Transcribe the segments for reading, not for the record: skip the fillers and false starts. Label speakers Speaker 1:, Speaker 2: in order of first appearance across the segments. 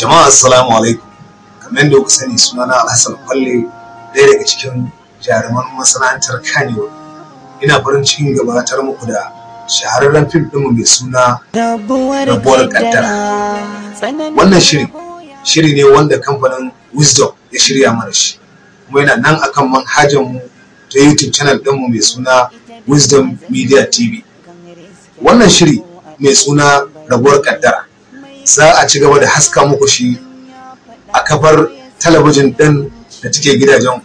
Speaker 1: Jama'a assalamu alaikum. Kamar yadda kuka sani sunana Alhassan Kwalle, ɗaya daga cikin jaruman masana'antar Kannywood. Ina farin cikin gabatar muku da shahararren fim ɗinmu mai suna Rabuwar Kaddara. Wannan shiri ne wanda kamfanin Wisdom ya shirya mana shi. Kuma yana nan akan manhajarmu ta YouTube channel ɗinmu mai suna Wisdom Media TV. Wannan shiri mai suna Rabuwar Kaddara za a ci gaba da haska muku shi a kafar talabijin ɗin da take gidajen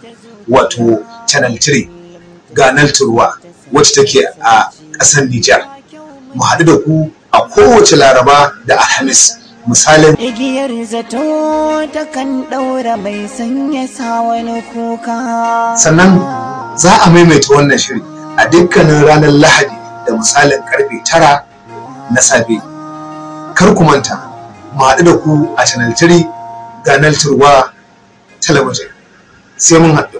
Speaker 1: wato Channel 3 Ganal Turwa wacce take a ƙasar Nijar. Mu haɗu da ku a kowace Laraba da Alhamis misalin
Speaker 2: igiyar zato ta kan ɗaura mai sanya sa wani kuka.
Speaker 1: Sannan za a maimaita wannan shiri a dukkanin ranar Lahadi da misalin karfe 9 na safe. Kar ku manta mu haɗu da ku a Channel 3 Ganal Turwa talabijin. Sai mun haɗu.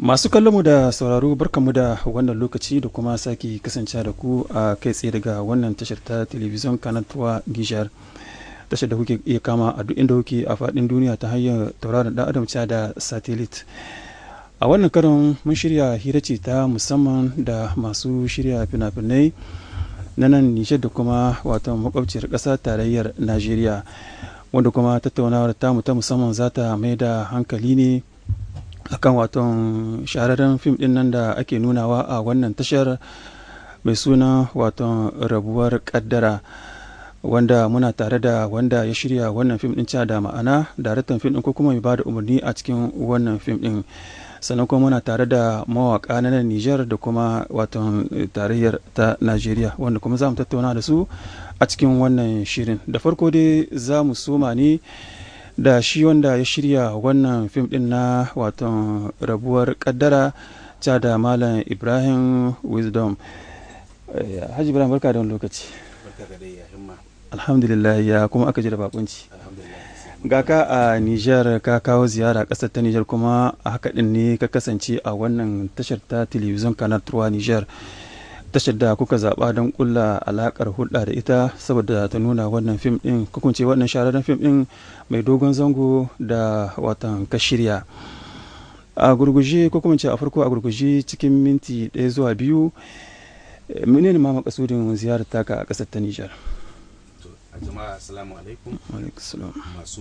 Speaker 3: Masu kallonmu da sauraro barkanmu da wannan lokaci da kuma sake kasance da ku a kai tsaye daga wannan tashar ta telebijin Kanal Turwa Nijar. Tashar da kuke iya kama a duk inda kuke a faɗin duniya ta hanyar tauraron ɗan adam da satellite. A wannan karon mun shirya hira ce ta musamman da masu shirya fina-finai na nan Nijar da kuma wato makwabciyar ƙasa tarayyar Najeriya, wanda kuma tattaunawar tamu ta musamman za ta mai da hankali ne akan waton shahararren fim din nan da ake nunawa a wannan tashar mai suna waton Rabuwar Kaddara, wanda muna tare da wanda ya shirya wannan fim din da ma'ana daraktan fim din ko kuma mai bada umarni a cikin wannan fim din. Sannan kuma muna tare da mawaka na nan Nijar da kuma waton tarayyar ta Najeriya, wanda kuma za mu tattauna da su a cikin wannan shirin. Da farko dai za mu soma ne da shi wanda ya shirya wannan fim din na waton Rabuwar Kaddara ta da Malam Ibrahim Wisdom. Haji Ibrahim, barka da wani lokaci.
Speaker 4: Barka da ya himma.
Speaker 3: Alhamdulillah, ya kuma aka ji da bakunci. Ga ka a Nijar, ka kawo ziyara ƙasar ta Nijar, kuma a haka din ne ka kasance a wannan tashar ta telebijin Kanal Turwa Nijar, tashar da kuka zaɓa don ƙulla alaƙar hulɗa da ita saboda ta nuna wannan fim ɗin, kukunce wannan shahararren fim ɗin mai dogon zango da watan ka shirya. A gurguje ko kuma ce a farko a gurguje cikin minti 1 zuwa 2, menene ma makasudin ziyarar taka a ƙasar ta Nijar?
Speaker 4: Jama'a assalamu alaikum.
Speaker 3: Alaikum.
Speaker 4: Masu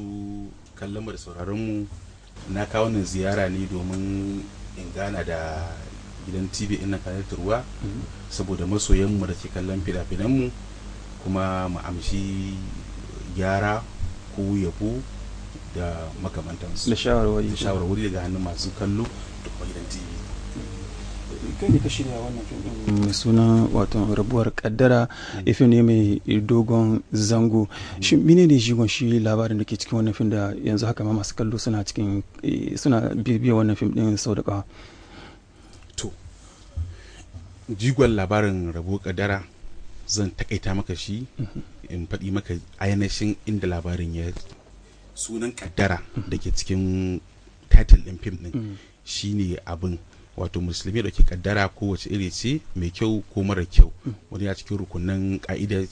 Speaker 4: kallon mu da sauraron mu, na kawo wannan ziyara ne domin in gana da gidan TV ina Kanal Turwa saboda masoyan mu da ke kallon fina-finan mu, kuma mu amshi gyara ko yabo da makamantansu
Speaker 3: Da shawarwari
Speaker 4: daga hannun masu kallo da kuma gidan TV.
Speaker 3: Kai ne ka shirya wannan fim din mai suna wato Rabuwar Kaddara, fim ne mai dogon zango. Shi mene ne jigon shi labarin da ke cikin wannan fim da yanzu haka ma masu kallo suna bibiya wannan fim din sau da ƙawa?
Speaker 4: To, jigon labarin Rabuwar Kaddara zan takaita maka shi in faɗi maka ainihin inda labarin ya sunan kaddara da ke cikin title ɗin fim ɗin shine abin wato musulmi da ke kaddara kowace iri ce, mai kyau ko mara kyau, wani ya cikin rukunan ka'ida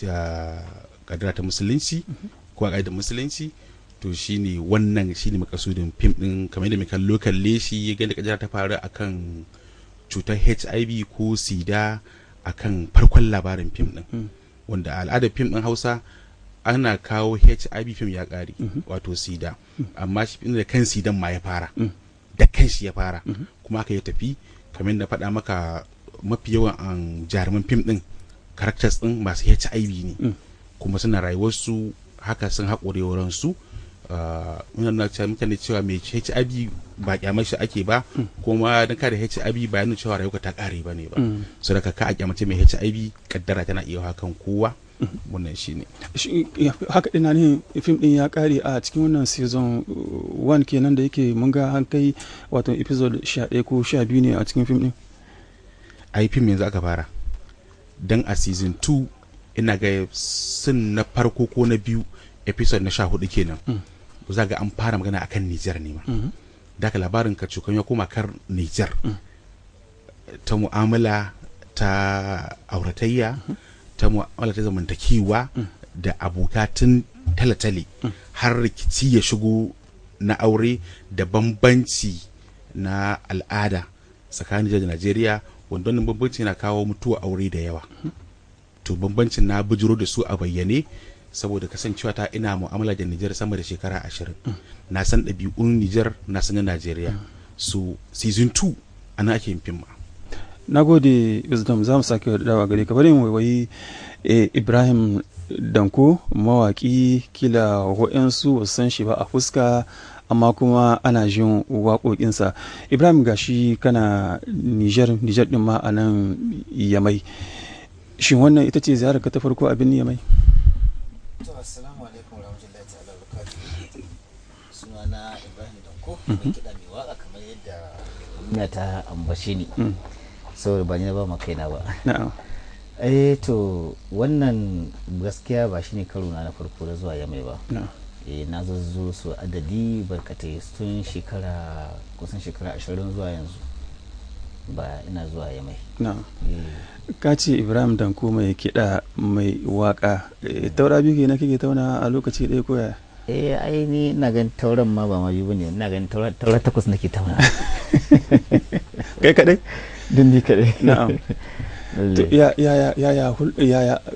Speaker 4: kaddara ta musulunci ko a ka'idar musulunci. To shine wannan shine makasudin fim ɗin, kamar yadda mai kallo kalle shi ganda kaddara ta faru akan cutar HIV ko sida akan farkon labarin fim ɗin, wanda al'adar fim ɗin Hausa ana kawo HIV fim ya ƙare wato sida, amma shi da kan sidan ma ya fara da kanshi ya fara, kuma aka yi tafi kamar da faɗa maka mafi yawan jaruman fim ɗin characters ɗin masu HIV ne, kuma suna rayuwarsu haka sun haƙure wuransu. Muna mutane cewa mai HIV ba kyamar shi ake ba, kuma don kare HIV ba yana cewa rayuwa ta ƙare ba ne ba, so daga ka a kyamace mai HIV, kaddara tana iya hakan kowa. Wannan shi ne
Speaker 3: haka ɗina ne fim ɗin ya ƙare a cikin wannan season 1 kenan da yake mun ga an kai wato episode 11 ko 12 ne a cikin fim ɗin.
Speaker 4: A yi fim yanzu aka fara, don a season 2 ina ga sun na farko ko na biyu episode na 14 kenan, za ga an fara magana akan Nijar ne ma, da ka labarin ka cokan ya koma kar Nijar ta mu'amala ta auratayya, ta mu'amala ta zamantakewa da abota tun talatale har rikici ya shigo na aure da bambanci na al'ada tsakanin Nijar da Najeriya, wanda wannan bambanci yana kawo mutuwa aure da yawa. To bambancin na bijiro da su a bayyane saboda kasancewa ta ina mu'amala da Nijar sama da shekara 20. Na san ɗabi'un Nijar, na san na Najeriya. So season 2 ana ake yin fim.
Speaker 3: Na gode Wisdom, za mu sake dawa gare ka. Bari mu waiwayi Ibrahim Danko, mawaki, kila wa'yansu wasu san shi ba a fuska amma kuma ana jin waƙoƙinsa. Ibrahim, gashi kana Nijar ɗin ma a nan Yamai. Shin wannan ita ce ziyarar ka ta farko a birnin Yamai?
Speaker 5: Assalamu alaikum warahmatullahi ta'ala barakatuh. Sunana Ibrahim Danko, mai kiɗa mai waƙa kamar yadda ina ta ambace ni. Saboda ba ni na ba ma kaina ba.
Speaker 3: Na'am.
Speaker 5: To wannan gaskiya ba shine karo na farko da zuwa Yamai ba. Na zo su adadi barkatai tun kusan shekara 20 zuwa yanzu ba ina zuwa Yamai.
Speaker 3: Ka ce Ibrahim Danko mai kiɗa mai waka, taura biyu kenan kake tauna a lokaci ɗaya koya?
Speaker 5: Ai ni ina ganin tauran ma ba ma biyu bane, ina ganin taura 8 nake tauna.
Speaker 3: Kai kadai?
Speaker 5: Din ni kadai.
Speaker 3: Na'am.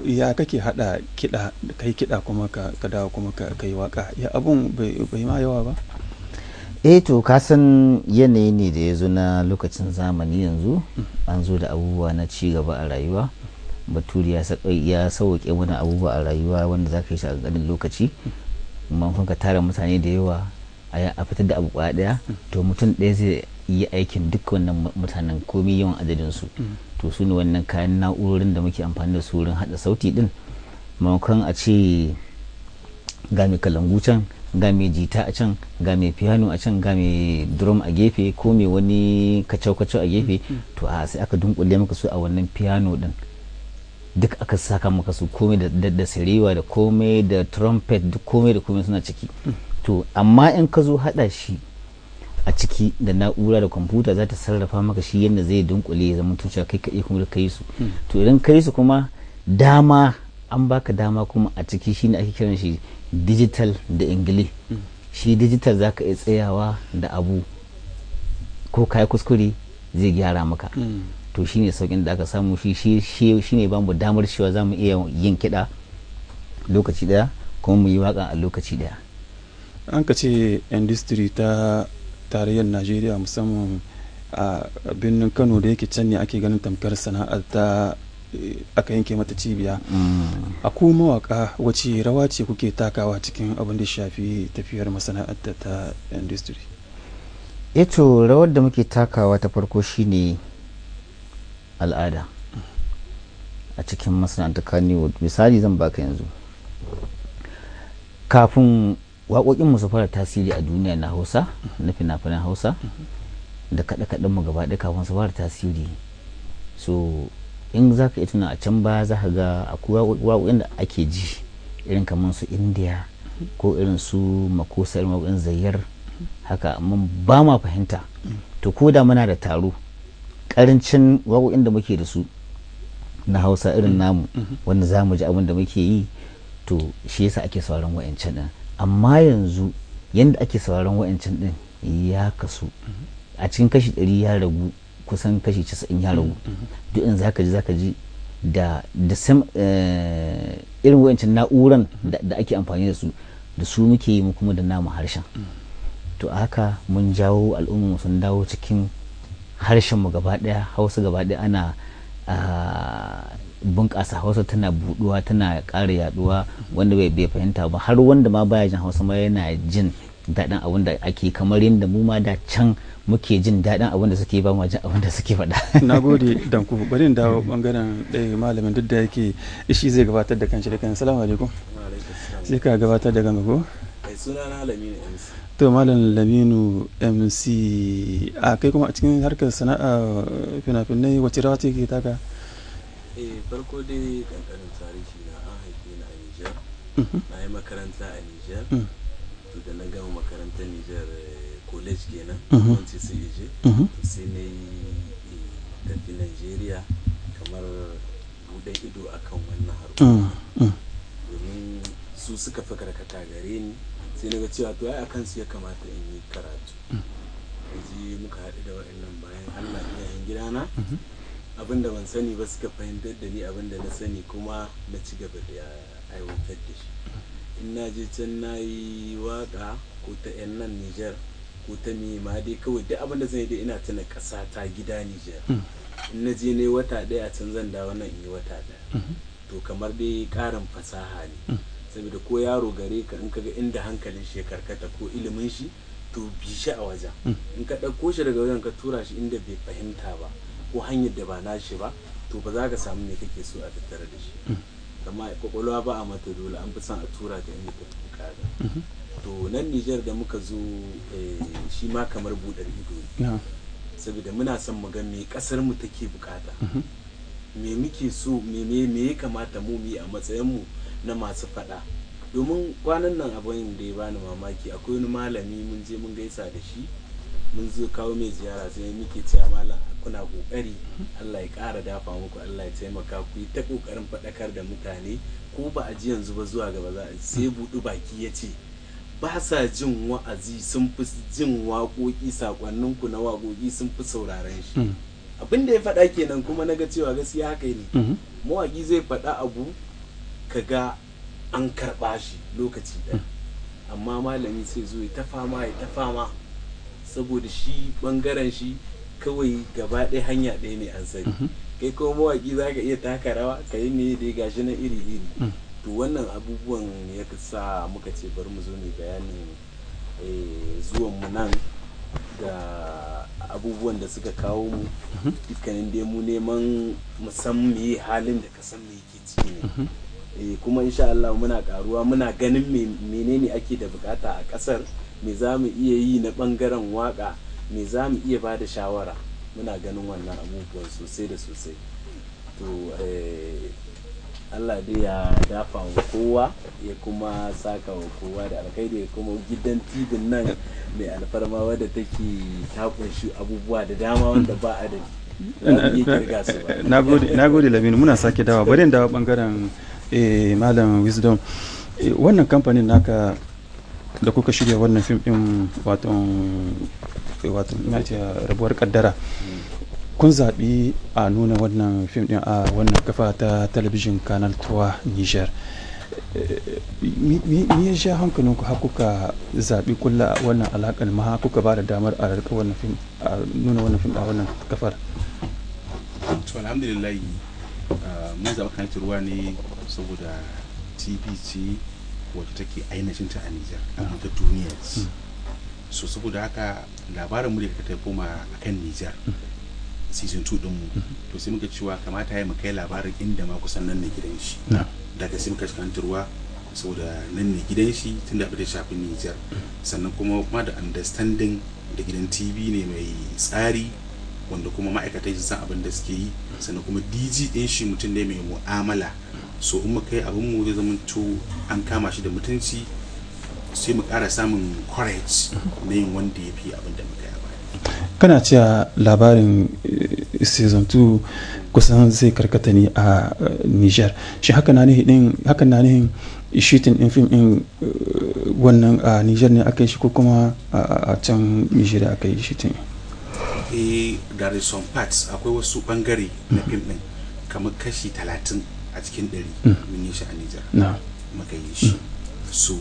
Speaker 3: Ya kake hada kiɗa, kai kiɗa kuma ka dawo kuma ka yi waka, ya abun bai ma yawa ba?
Speaker 5: To ka san yanayi ne da ya zo na lokacin zamani yanzu, an zo da abubuwa na ci gaba a rayuwa. Baturi ya sauke mana abubuwa a rayuwa wanda za ka yi shi a ganin lokaci, manufan ka tara mutane da yawa a fitar da abu ɗaya, to mutum ɗaya zai yi aikin duk wannan mutanen komi yawan adadinsu. To su ne wannan kayan na'urorin da muke amfani da su wurin haɗa sauti ɗin, maimakon a ce ga mai kalangu can, ga mai jita a can, ga mai piano a can, ga mai drum a gefe, ko mai wani kacau-kacau a gefe, to a sai aka dunkule maka su a wannan piano din, duk aka saka maka su komai da sarewa da komai da trumpet, duk komai da komai suna ciki. To amma in ka zo hada shi a ciki da na'ura da kwamfuta za ta sarrafa maka shi yadda zai dunkule ya zama tuciya kai kaɗai kuma da kai su. To idan kai su kuma dama an baka dama kuma a ciki shine ake kiran shi digital da ingili. Shi digital za ka iya tsayawa da abu ko kai kuskure zai gyara maka. To shine saukin da aka samu, shi ne bamu damar cewa za mu iya yin kiɗa lokaci daya kuma mu yi waka a lokaci daya.
Speaker 3: An ka ce industry ta tarayyar Najeriya, musamman a birnin Kano da yake can ne ake ganin tamkar sana'ar ta aka yanke mata cibiya. A ku mawaka wace rawa ce kuke takawa cikin abin da shafi tafiyar masana'antar ta industry?
Speaker 5: To rawar da muke takawa ta farko shine al'ada a cikin masana'antar Kannywood. Misali zan baka yanzu, kafin waƙoƙinmu su fara tasiri a duniya na Hausa, na fina-finan Hausa da kaɗe-kaɗen mu gaba ɗaya kafin su fara tasiri, so in za ka yi tuna a can baya za ka ga akwai waƙoƙin da ake ji irin kamar su Indiya ko irin su Makosa, irin waƙoƙin Zayyar haka, amma ba ma fahimta. To ko da muna da taro, ƙarancin waƙoƙin da muke da su na Hausa irin namu wanda za mu ji abin da muke yi, to shi yasa ake sauraron wa'ancan ɗin. Amma yanzu yanda ake sauraron wa'ancan ɗin ya kasu, a cikin kashi 100 ya ragu, kusan kashi 90 ya ragu. Duk in zaka ji da irin wa'ancan na'uran da ake amfani da su muke yi mu kuma da namu harshen. To haka mun jawo al'umma sun dawo cikin harshen mu gaba daya, Hausa gaba daya ana bunƙasa Hausa, tana buduwa, tana ƙara yaduwa, wanda bai fahimta ba har wanda ma baya jin Hausa ma yana jin daɗin abin da ake, kamar yadda mu ma da can muke jin daɗin abin da suke ba mu jin abin da suke faɗa.
Speaker 3: Na gode Danko, bari in dawo bangaren ɗaya malamin, duk da yake shi zai gabatar da kanshi da kan. Assalamu alaikum. Sai ka gabatar da ganga ko?
Speaker 6: Sunana Laminu MC.
Speaker 3: To Malam Laminu MC, a kai kuma a cikin harkar sana'a fina-finai wace rawa ce ke taka?
Speaker 6: Farko dai ɗanɗanin tarihi na, an haife ni a Nijar, na yi makaranta a Nijar, to da na gama makarantar Nijar college kenan, wancan sai ije, sai na yi tafi Najeriya kamar buɗe ido akan wannan harkoki, domin su suka fi karkata gare ni, sai na ga cewa to ai akan su ya kamata in yi karatu. Yanzu muka haɗu da waɗannan bayan Allah iyayen gidana, abinda ban sani ba suka fahimtar da ni abinda na sani kuma na ci gaba da aiwatar da shi. In na je can na yi waka ko ta 'yan nan Nijar ko ta ma dai kawai duk abinda zan yi dai ina tuna ƙasa ta gida Nijar. In na je ne wata ɗaya a can zan dawo nan in yi wata ɗaya. To kamar dai ƙarin fasaha ne, saboda ko yaro gare ka in kaga inda hankalin shi ya karkata ko ilimin shi to bi shi a wajen. In ka ɗauko shi daga wajen ka tura shi inda bai fahimta ba ko hanyar da ba nashi ba, to ba za ka samu me kake so a tattare da shi. Amma kwakwalwa ba a mata dole, an fi son a tura ta inda ta bukata. To nan Nijar da muka zo shi ma kamar buɗar ido, saboda muna son mu ga me ƙasar mu take bukata, me muke so, me ya kamata mu yi a matsayin mu na masu faɗa. Domin kwanan nan abin da ya bani mamaki, akwai wani malami mun je mun gaisa da shi, mun zo kawo mai ziyara, sai muke cewa malam kuna kokari, Allah ya ƙara dafa muku, Allah ya taimaka, ku yi ta kokarin faɗakar da mutane, ko ba a ji yanzu ba zuwa gaba za a ji. Sai buɗu baki ya ce ba sa jin wa'azi, sun fi jin waƙoƙi, sakonninku na waƙoƙi sun fi sauraren shi. Abin da ya faɗa kenan, kuma na ga cewa gaskiya haka ne. Mawaƙi zai faɗa abu kaga an karɓa shi lokaci ɗaya, amma malami sai zo ya ta fama saboda shi ɓangaren shi kawai gaba ɗaya hanya ɗaya ne an sani. Kai kuma mawaƙi za ka iya taka rawa ka yi ne dai gashi na iri. To wannan abubuwan ya sa muka ce bari mu zo ne bayanin zuwan mu nan da abubuwan da suka kawo mu. Dukkanin dai mu neman musamman me halin da kasan me yake ciki ne. Kuma insha Allah muna karuwa, muna ganin menene ake da bukata a kasar, me za mu iya yi na bangaren waka, me za mu iya ba da shawara. Muna ganin wannan abubuwan sosai da sosai. To Allah dai ya dafa wa kowa, ya kuma saka wa kowa da alkhairi, kuma gidan tibin nan mai alfarma wadda take ta kunshi abubuwa da dama wanda ba a da
Speaker 3: na gode Laminu, muna sake dawa. Bari dawa bangaren Malam Wisdom, wannan kamfanin naka da kuka shirya wannan fim din wato ina ce rabuwar kaddara, kun zaɓi a nuna wannan fim din a wannan kafa ta talabijin Canal 3 Niger. Me ya sha hankalinku har kuka zaɓi kulla wannan alaƙar, ma kuka ba da damar a rika wannan fim, a nuna wannan fim a wannan kafar?
Speaker 4: To alhamdulillah mun zaɓi Canal 3 ne saboda TV ce wacce take ainihin ta a Niger, amma ta duniya ce. So saboda haka labarin mu da ka koma akan Niger season 2 din mu, to sai muka cewa kamata ya mu kai labarin inda ma kusan nan ne gidan shi. Daga sai muka shiga turwa saboda nan ne gidan shi tunda abin da shafi Niger, sannan kuma da understanding da gidan TV ne mai tsari wanda kuma ma'aikatai su san abin da suke yi, sannan kuma DG din shi mutum ne mai mu'amala. So in muka yi abin mu zai zama to an kama shi da mutunci, sai mu ƙara samun courage na yin wanda ya fi abin da muka yi a baya.
Speaker 3: Kana cewa labarin season 2 kusan zai karkata ne a Niger, shi haka na nihin shooting din film din wannan a Niger ne aka yi shi ko kuma a can Niger aka yi shooting?
Speaker 4: There is some parts, akwai wasu bangare na film din kamar kashi 30 a cikin 100 mun yi shi a Niger muka yi shi. So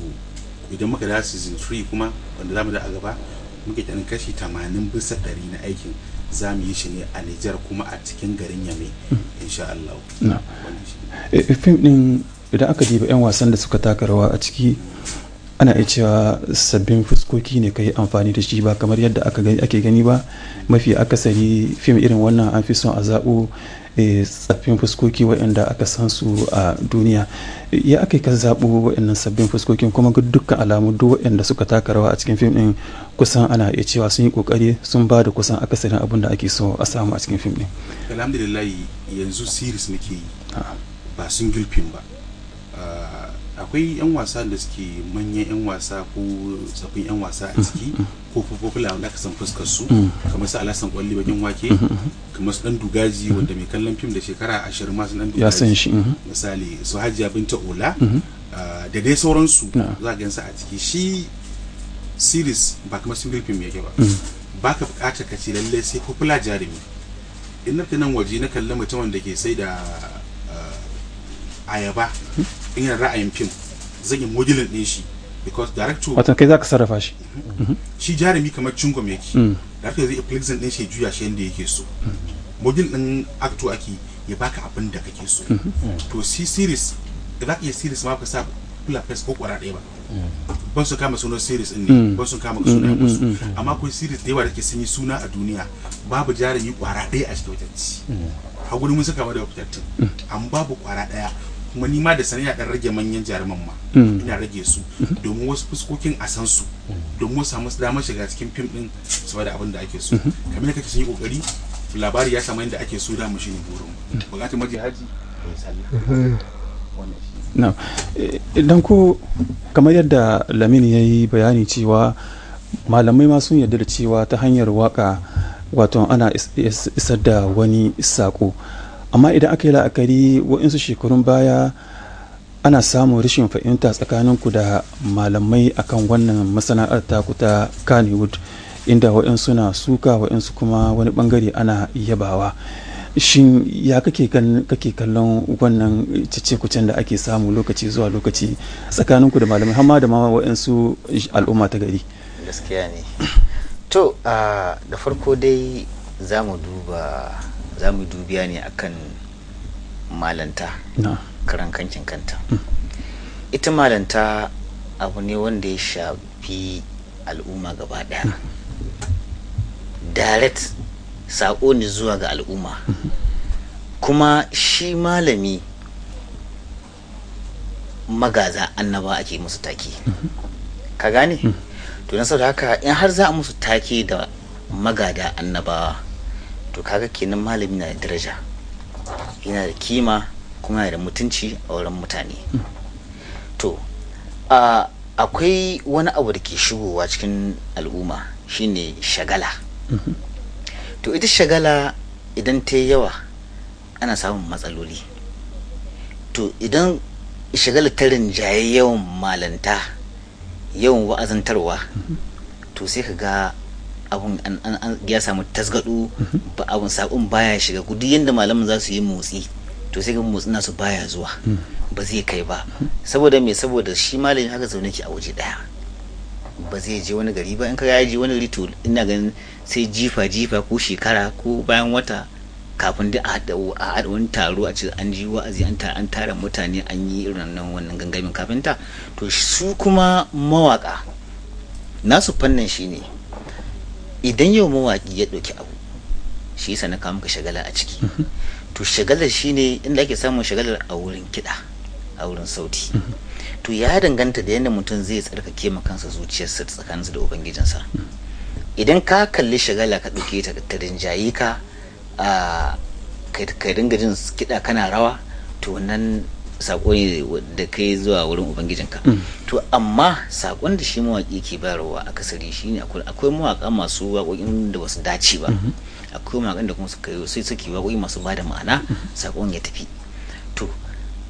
Speaker 4: idan muka da season 3 kuma wanda zamu da a gaba, muke tanin kashi 80% na aikin zamu yi shi ne a Niger kuma a cikin garin Yame insha Allah.
Speaker 3: Film din idan aka diba 'yan wasan da suka taka rawa a ciki, ana iya cewa sabbin fuskoki ne ka yi amfani da shi, ba kamar yadda ake gani ba. Mafi akasari fim irin wannan an fi son a zaɓo tsaffin fuskoki waɗanda aka san su a duniya. Ya aka ka zaɓo waɗannan sabbin fuskokin, kuma ga dukkan alamu duk waɗanda suka taka rawa a cikin fim ɗin kusan ana iya cewa sun yi ƙoƙari, sun ba da kusan akasarin abin da ake so a samu a cikin fim ɗin.
Speaker 4: Alhamdulillah yanzu series muke yi, ba single film ba. Akwai 'yan wasa da suke manyan 'yan wasa ko tsaffin 'yan wasa a ciki, ko popular wanda aka san fuskar su, kamar su Alasan Kwalli Bakin Wake, kamar su Dan Dugaji wanda mai kallon fim da shekara 20 masu Dan Dugaji, misali su Hajiya Binta Ola, da dai sauransu za ka gansa a ciki. Shi series ba kamar single film yake ba, ba ka bukatar ka ce lallai sai popular jarumi. In na nan waje na kalli mutumin da ke sai da ayaba in yana ra'ayin film zan yi modelin din shi, because director
Speaker 3: wato kai zaka sarrafa shi.
Speaker 4: Shi jarumi kamar cingom yake, director zai pleasant din shi juya shi yanda yake so. Model din actor ake ya baka abin da kake so. To si series da iya series ma ka sa kula face ko kwara ɗaya ba, ban su kama sunan series din ne, ban su kama sunan wasu, amma akwai series da yawa da ke sun yi suna a duniya babu jarumi kwara ɗaya a cikin watanci. Haguri mun saka ma da fitattun, amma babu kwara ɗaya. Kuma ni ma da sanayya dan rage manyan jaruman ma ina rage su domin wasu fuskokin a san su, domin wasu samu damar shiga cikin fim din saboda abin da ake so. Kamar kake sun yi kokari labari ya samu yadda ake so da mu shine burin bukatun maji haji
Speaker 3: na idan ko kamar yadda Lamini yayi bayani cewa malamai ma sun yarda da cewa ta hanyar waka wato ana isar da wani sako, amma idan aka yi la'akari waɗansu shekarun baya ana samun rashin fahimta tsakaninku da malamai akan wannan masana'ar taku ta Kannywood, inda waɗansu na suka waɗansu kuma wani bangare ana yabawa. Shin ya kake kallon wannan cece-kucen da ake samu lokaci zuwa lokaci tsakaninku da malamai har ma da ma waɗansu al'umma ta gari?
Speaker 5: Gaskiya ne. To da farko dai za mu dubiya ne akan malanta karan kankin kanta. Ita malanta abu ne wanda ya shafi al'umma gaba daya, direct sako ne zuwa ga al'umma. Kuma shi malami magaza annaba ake musu take, ka gane? To na saboda haka in har za a musu take da magada annabawa, to kaga kenan malami na da daraja, yana da kima kuma yana da mutunci a wurin mutane. To akwai wani abu da ke shigowa cikin al'umma shine shagala. To ita shagala idan ta yi yawa ana samun matsaloli. To idan shagala ta rinjaye yawan malanta, yawan wa'azantarwa, to sai ka ga abun ya samu tasgado, ba abun sabon baya shiga duk yanda malamin za su yi motsi, to sai ga motsin nasu baya zuwa, ba zai kai ba. Saboda me? Saboda shi malami haka zaune ki a waje daya, ba zai je wani gari ba. In ka ya je wani gari to ina ganin sai jifa ko shekara ko bayan wata kafin da a haɗa wani taro a ce an ji wa'azi an tara mutane an yi irin wannan gangamin kafin ta. To su kuma mawaka nasu fannin shine idan yau mawaki ya ɗauki abu, shi yasa na kawo maka shagala a ciki. To shagalar shine inda ake samun shagalar a wurin kiɗa, a wurin sauti. To ya danganta da yadda mutum zai tsarkake ma kansa zuciyarsa tsakaninsa da ubangijinsa. Idan ka kalli shagala ka ɗauke ta ta rinjaye ka ka dinga jin kiɗa kana rawa, to wannan sako ne da kai zuwa wurin ubangijinka. To amma sakon da shi mawaki ke bayarwa akasari shine akwai mawaka masu waƙoƙin da basu dace ba, akwai mawaƙan da kuma sai suke waƙoƙi masu bada ma'ana, sakon ya tafi. To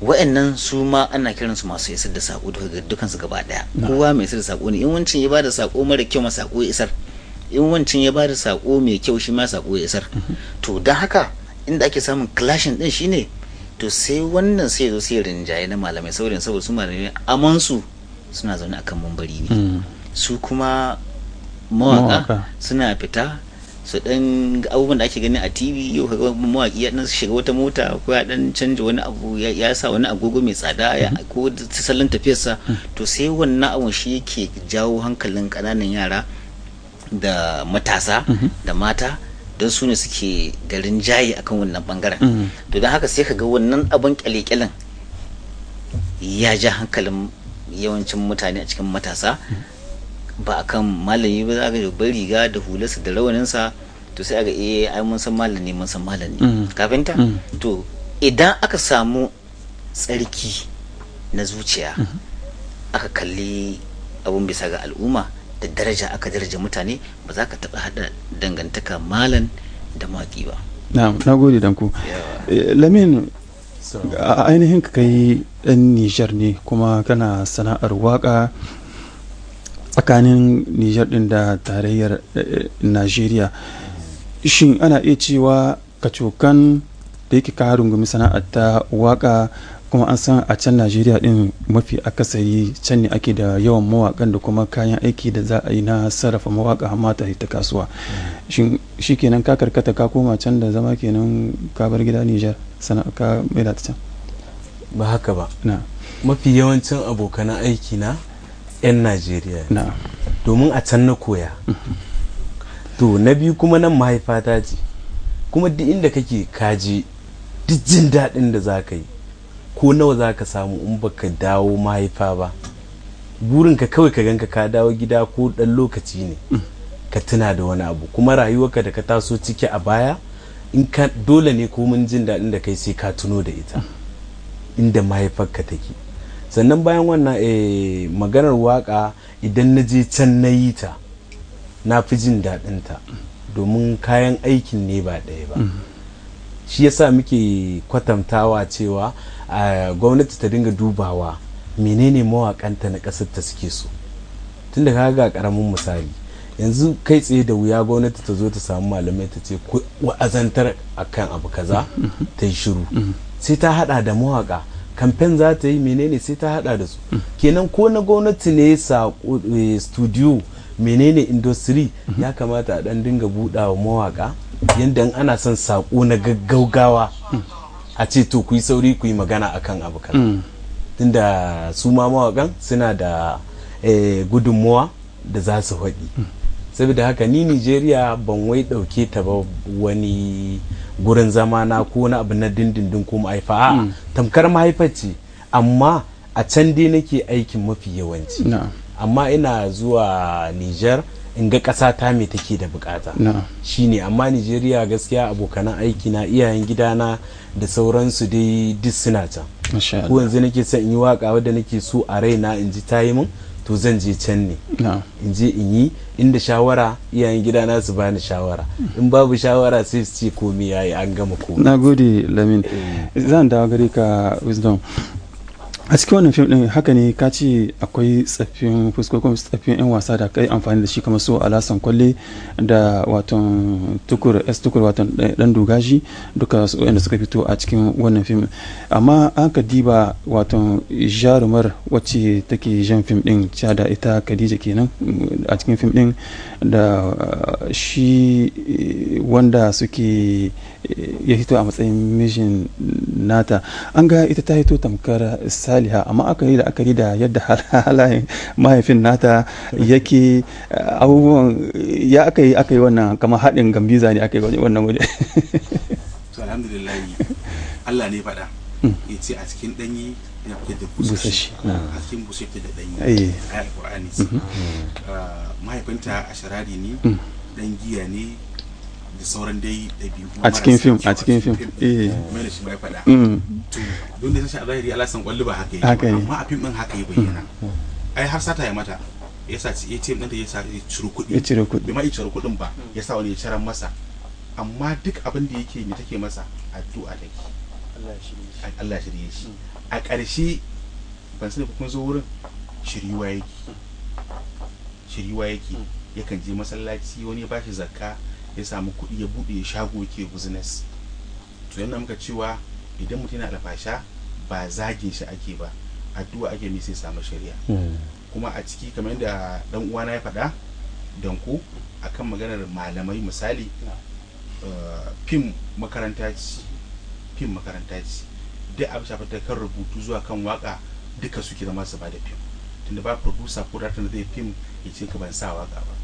Speaker 5: wa'annan su ma ana kiransu masu isar da sako daga dukansu gaba daya. Kowa mai isar da sako ne. In wancin ya bada sako mara kyau ma sako ya isar, in wancin ya bada sako mai kyau shi ma sako ya isar. To don haka inda ake samun clashin din shine, to sai wannan sai zo sai rinjaye na malamai, saboda su malamai amansu suna zaune akan mambari ne, su kuma mawaka suna fita su dan abubuwan da ake gani a TV. Yau kaga mawaki ya dan shiga wata mota ko ya dan canja wani abu, ya sa wani agogo mai tsada ko salon tafiyarsa, to sai wannan abun shi yake jawo hankalin kananan yara da matasa da mata, don su ne suke da rinjaye akan wannan bangaren. To don haka sai ka ga wannan abin kyale-kyalen ya ja hankalin yawancin mutane a cikin matasa, ba akan malami ba. Za ga bar riga da hularsa da rawaninsa, to sai aga ai mun san malami kafin ta. To idan aka samu tsarki na zuciya, aka kalli abun bisa ga al'umma da daraja, aka daraja mutane, ba za ka taɓa haɗa dangantaka malam da maki ba.
Speaker 3: Na gode danku. Lamin, a ainihin ka kai ɗan Nijar ne kuma kana sana'ar waka tsakanin Nijar ɗin da tarayyar Najeriya. Shin ana iya cewa kacokan da yake ka rungumi sana'ar ta waka kuma an san a can Najeriya ɗin mafi akasari can ne ake da yawan mawakan da kuma kayan aiki da za a yi na sarrafa mawaka amma ta kasuwa. Shin shi kenan ka karkata ka koma can da zama kenan ka bar gida Nijar sana'a ka mai da ta can?
Speaker 6: Ba haka ba, mafi yawancin abokan aiki na 'yan Najeriya domin a can na koya. To na biyu kuma nan mahaifata ce, kuma duk inda kake kaji duk jin daɗin da za ka yi ko nawa za ka samu in baka dawo mahaifa ba, burinka kawai ka ganka ka dawo gida ko ɗan lokaci ne ka tuna da wani abu. kuma rayuwarka da ka taso ciki a baya in ka dole ne ko mun jin daɗin da kai sai ka tuno da ita inda mahaifarka take. sannan bayan wannan maganar waka idan na je can na yi ta na fi jin daɗin ta domin kayan aikin ne ba ɗaya ba. shi yasa muke kwatantawa cewa gwamnati ta dinga dubawa menene mawakanta na ƙasar ta suke so. tun da kaga karamin misali yanzu kai tsaye da wuya gwamnati ta zo ta samu malamai ta ce wa'azantar akan abu kaza ta yi shiru, sai ta hada da mawaka. kamfen za ta yi menene sai ta hada da su. kenan ko na gwamnati ne studio menene industry ya kamata a dan dinga budawa mawaka yadda ana son sako na gaggaugawa a ce to ku yi sauri ku yi magana akan abu kaza. tunda su ma mawakan suna da gudunmuwa da za su faɗi. saboda haka ni Nigeria ban wai ɗauke ta ba wani gurin zama na ko na abu na dindindin ko mahaifa. tamkar mahaifar ce, amma a can dai nake aikin mafi yawanci. amma ina zuwa Niger in ga ƙasa ta me take da bukata shine. amma Nigeria gaskiya abokanan aiki na iyayen gidana da sauransu dai duk suna can. ko yanzu nake son in yi waka wadda nake so a raina in ji ta yi min, to zan je can ne in je in yi. inda shawara iyayen gidana su bani shawara, in babu shawara sai su ce komai yayi an gama komai.
Speaker 3: Na gode Lamin. Zan dawo gare ka Wisdom. A cikin wannan fim din haka ne ka ce akwai tsaffin fuskokin tsaffin 'yan wasa da kai amfani da shi kamar su Alasan Kwalle da waton tukur waton dan dogashi duka wanda suka fito a cikin wannan fim. amma an ka diba waton jarumar wacce take jan fim din da ita Khadija kenan a cikin fim din da shi wanda suke ya hito a matsayin mijin nata, an ga ita ta hito tamkar Saliha, amma aka yi la'akari da yadda halayen mahaifin nata yake abubuwan ya aka yi wannan kamar haɗin gambiza ne aka yi wannan waje.
Speaker 4: to alhamdulillah Allah ne faɗa ya ce a cikin ɗanyi ya fitar da busashi a cikin busashi da ɗanyi a alƙur'ani. mahaifinta a sharari ne ɗan giya ne da sauran dai ɗabi'u
Speaker 3: a cikin fim
Speaker 4: mai da shi bai faɗa. to don da sashi a zahiri Alasan Kwalle ba haka yi, amma a fim ɗin haka yi bayyana. ai har sata ya mata ya sa ATM ɗinta ya sa ya ciro kuɗi bai ma ya ciro kuɗin ba, ya sa wani ya ciran masa, amma duk abin da yake me take masa addu'a take. Allah ya shirye shi. a ƙarshe ban sani kun zo wurin shiriwa yake yakan je masallaci, wani ya bashi zakka ya samu kuɗi ya buɗe shago yake business. to yana muka cewa idan mutum yana alfasha ba zagin shi ake ba, addu'a ake mai sai samu shari'a. kuma a ciki kamar yadda dan uwana ya faɗa danko akan maganar malamai misali, fim makaranta ce duk abu shafa ta kan rubutu zuwa kan waka duka suke zama su ba da fim, tunda ba producer ko director da zai fim ya ce ka ban sa waka ba,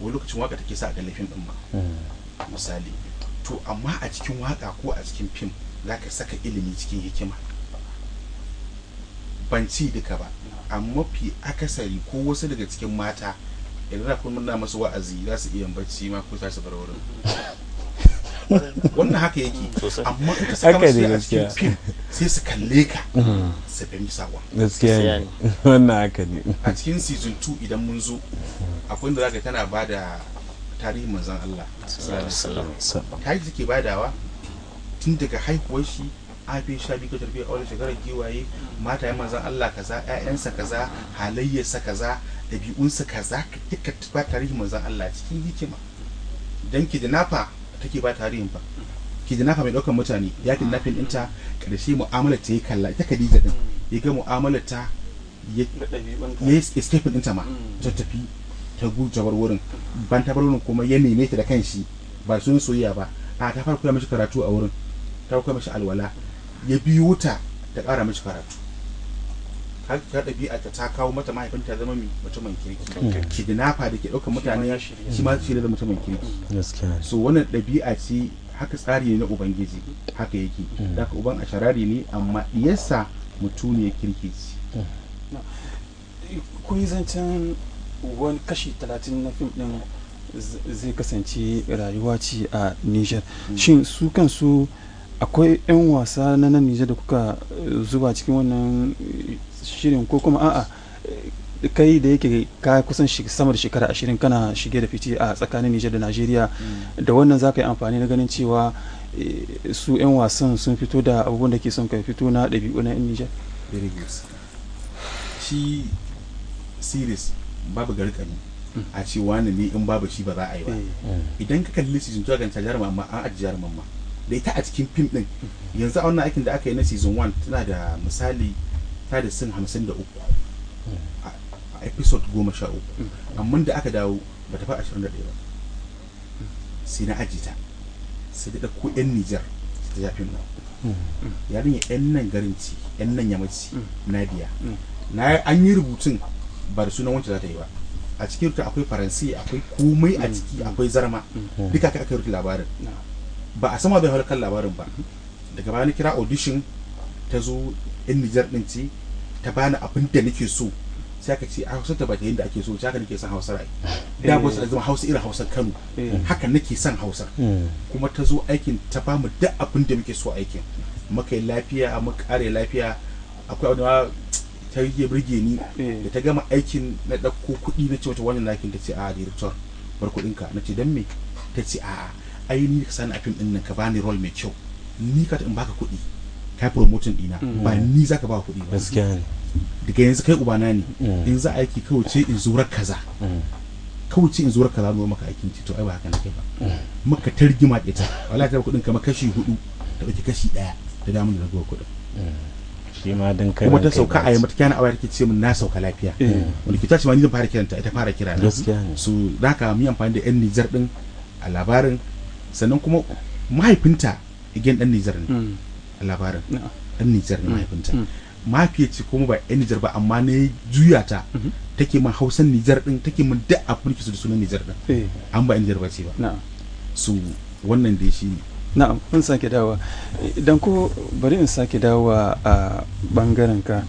Speaker 4: wani lokacin waka take sa a ganin fim din ma misali. to amma a cikin waka ko a cikin fim zaka saka ilimi cikin hikima, ban ci duka ba, amma fi akasari ko wasu daga cikin mata idan na kuma na masu wa'azi za su iya bacci ma ko za su bar wurin. wannan haka yake, amma in ka saka masu a cikin fim sai su kalle ka su fahimci sakon.
Speaker 6: gaskiya ne wannan haka ne.
Speaker 4: a cikin season 2 idan mun zo akwai inda zaka tana bada tarihin manzon Allah sallallahu alaihi wasallam, take badawa tun daga haihuwar shi afe sha biyu ka tarbiyyar aure shekarar giwaye mata yan manzan Allah kaza ƴaƴansa kaza halayyarsa kaza ɗabi'unsa kaza duka ba tarihin manzan Allah cikin hikima dan kidnapper take ba tarihin fa kidnapper mai ɗaukar mutane ya kidnapping ɗinta ƙarshe mu'amalar ta yi kalla ita Khadija din ya ga mu'amalar ta ya escape ɗinta ma ta tafi ta guje bar wurin ban ta bar wurin kuma ya neme ta da kanshi ba sun soyayya ba a ta farko ya mishi karatu a wurin ta kuma mishi alwala ya biyo ta ta ƙara mishi karatu har ta ɗabi'a ta kawo mata mahaifinta zama mutumin kirki kidnapper da ke ɗaukar mutane shi ma shi da mutumin kirki so wannan ɗabi'a ce haka tsari ne na ubangiji haka yake da uban asharari ne amma iyarsa mutuniyar kirki ce
Speaker 3: kun yi zancen wani kashi 30 na fim din zai kasance rayuwa ce a Niger. Shin su kansu akwai 'yan wasa na nan Niger da kuka zuba cikin wannan shirin ko kuma a'a kai da yake ka kusan sama da shekara 20 kana shige da fice a tsakanin Niger da Najeriya da wannan za ka yi amfani na ganin cewa su 'yan wasan sun fito da abubuwan da ke son ka fito na ɗabi'u na 'yan Niger?
Speaker 4: Shi series babu garkami a ce wani ne in babu shi ba za a yi ba idan ka kalli season 2 ganta jaruman ma an aji jaruman ma da ita a cikin fim din yanzu a wannan aikin da aka yi na season 1 tana da misali ta da sin 53 a episode 13 amma da aka dawo ba ta fa 21 ba sai na aji ta sai da ɗauko 'yan Nijar ta ja fim nan yarinya 'yan nan garinci 'yan nan yamaci Nadia na an yi rubutun ba da sunan wancan za ta yi ba a cikin ta akwai faransi akwai komai a ciki akwai zarma duka aka rubuta labarin ba a sama bai halakar labarin ba daga baya kira audition ta zo in Nijar din ce ta bani abin da nake so sai aka ce a Hausa ta ba ta yin da ake so sai aka nake son Hausa rai da ba su zama Hausa irin Hausa Kano haka nake son Hausa kuma ta zo aikin ta ba mu duk abin da muke so aikin muka yi lafiya muka kare lafiya akwai wani ta yi birge ni da ta gama aikin na ɗauko kuɗi na ce wata wannan nakin ta ce a director bar kuɗinka na ce dan me ta ce a ai ni ka sani a fim ɗin nan ka bani role mai kyau ni ka in baka kuɗi ka promoting ɗina ba ni za ka ba kuɗi ba gaskiya ne daga yanzu kai ubana ne in za aiki kawai ce in zurar kaza kawai ce in zurar kaza no maka aikin ce to ai ba haka nake ba maka targima ita wallahi ta kuɗin kamar kashi 4 ta ɗauki kashi 1 da damu da ragowar kuɗin
Speaker 7: shi ma dan kai
Speaker 4: kuma ta sauka a yi mata kyana awai take ce mun na sauka lafiya wani kita ce ma ni zan fara kiranta ita fara kira na su zaka mu amfani da yan Nijar din a labarin sannan kuma mahaifinta again dan Nijar ne a labarin dan Nijar ne mahaifinta mafiya ce kuma ba yan Nijar ba amma ne juya ta take ma Hausan Nijar din take mun da abin da sunan Nijar din an ba yan Nijar ba ce ba su wannan dai shi ne
Speaker 3: na'am kun sake dawowa idan ko bari in sake dawowa a bangaren ka